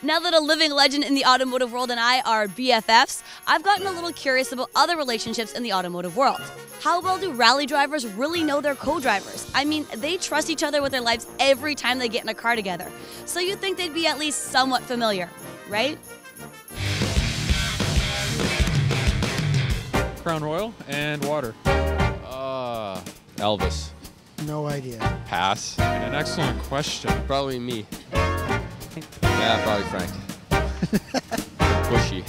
Now that a living legend in the automotive world and I are BFFs, I've gotten a little curious about other relationships in the automotive world. How well do rally drivers really know their co-drivers? I mean, they trust each other with their lives every time they get in a car together. So you'd think they'd be at least somewhat familiar, right? Crown Royal and water. Elvis. No idea. Pass. An excellent question. Probably me. Yeah, probably Frank. Pushy.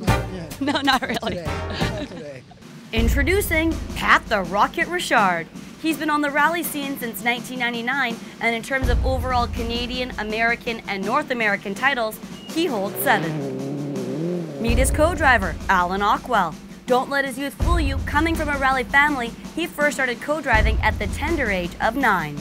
Yeah. No, not really. Not today. Introducing Pat the Rocket Richard. He's been on the rally scene since 1999, and in terms of overall Canadian, American, and North American titles, he holds 7. Meet his co-driver, Alan Ockwell. Don't let his youth fool you. Coming from a rally family, he first started co-driving at the tender age of 9.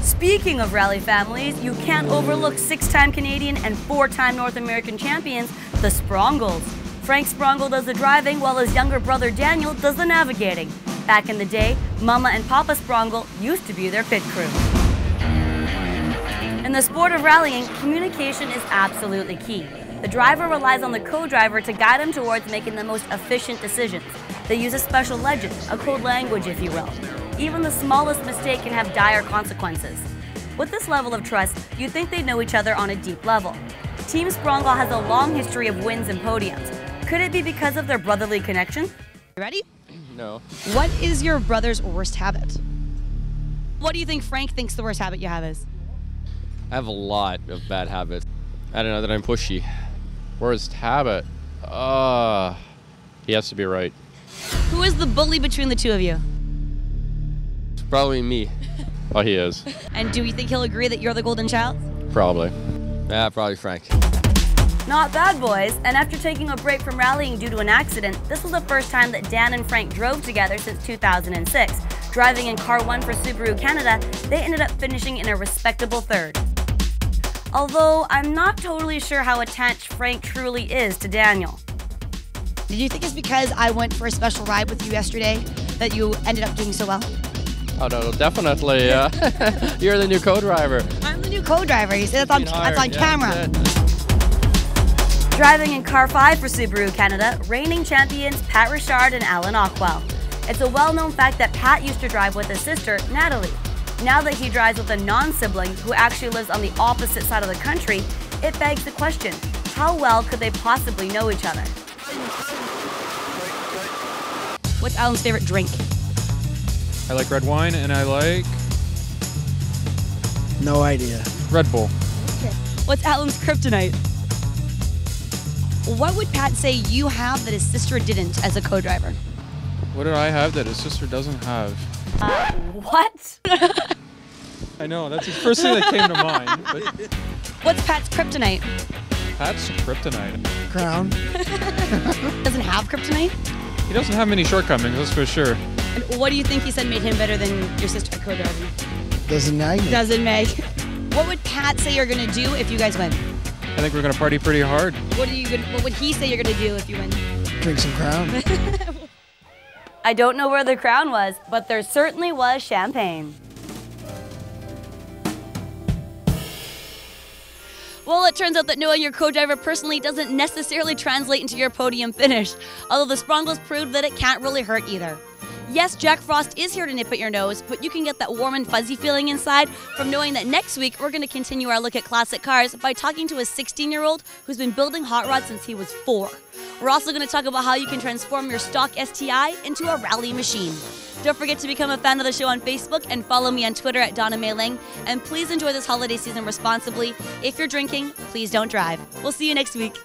Speaking of rally families, you can't overlook 6-time Canadian and 4-time North American champions, the Sprongles. Frank Sprongle does the driving while his younger brother Daniel does the navigating. Back in the day, Mama and Papa Sprongle used to be their pit crew. In the sport of rallying, communication is absolutely key. The driver relies on the co-driver to guide him towards making the most efficient decisions. They use a special legend, a code language if you will. Even the smallest mistake can have dire consequences. With this level of trust, you'd think they know each other on a deep level. Team Sprongle has a long history of wins and podiums. Could it be because of their brotherly connection? Ready? No. What is your brother's worst habit? What do you think Frank thinks the worst habit you have is? I have a lot of bad habits. I don't know that I'm pushy. Worst habit? He has to be right. Who is the bully between the two of you? It's probably me. Oh, he is. And do you think he'll agree that you're the golden child? Probably. Yeah, probably Frank. Not bad, boys. And after taking a break from rallying due to an accident, this was the first time that Dan and Frank drove together since 2006. Driving in Car 1 for Subaru Canada, they ended up finishing in a respectable 3rd. Although I'm not totally sure how attached Frank truly is to Daniel. Did you think it's because I went for a special ride with you yesterday that you ended up doing so well? Oh, no, definitely. You're the new co-driver. I'm the new co-driver. You said that's on camera. Driving in Car 5 for Subaru Canada, reigning champions Pat Richard and Alan Ockwell. It's a well-known fact that Pat used to drive with his sister, Natalie. Now that he drives with a non-sibling who actually lives on the opposite side of the country, it begs the question, how well could they possibly know each other? What's Alan's favorite drink? I like red wine and I like No idea. Red Bull. What's Alan's kryptonite? What would Pat say you have that his sister didn't as a co-driver? What did I have that his sister doesn't have? What? I know, that's the first thing that came to mind. But What's Pat's kryptonite? Pat's kryptonite. Crown. Doesn't have kryptonite? He doesn't have many shortcomings, that's for sure. And what do you think he said made him better than your sister at co-driving? Doesn't nag me. Doesn't make. What would Pat say you're gonna do if you guys win? I think we're gonna party pretty hard. What would he say you're gonna do if you win? Drink some Crown. I don't know where the crown was, but there certainly was champagne. Well, it turns out that knowing your co-driver personally doesn't necessarily translate into your podium finish, although the Sprongles proved that it can't really hurt either. Yes, Jack Frost is here to nip at your nose, but you can get that warm and fuzzy feeling inside from knowing that next week we're going to continue our look at classic cars by talking to a 16-year-old who's been building hot rods since he was 4. We're also going to talk about how you can transform your stock STI into a rally machine. Don't forget to become a fan of the show on Facebook and follow me on Twitter at Donna May Ling. And please enjoy this holiday season responsibly. If you're drinking, please don't drive. We'll see you next week.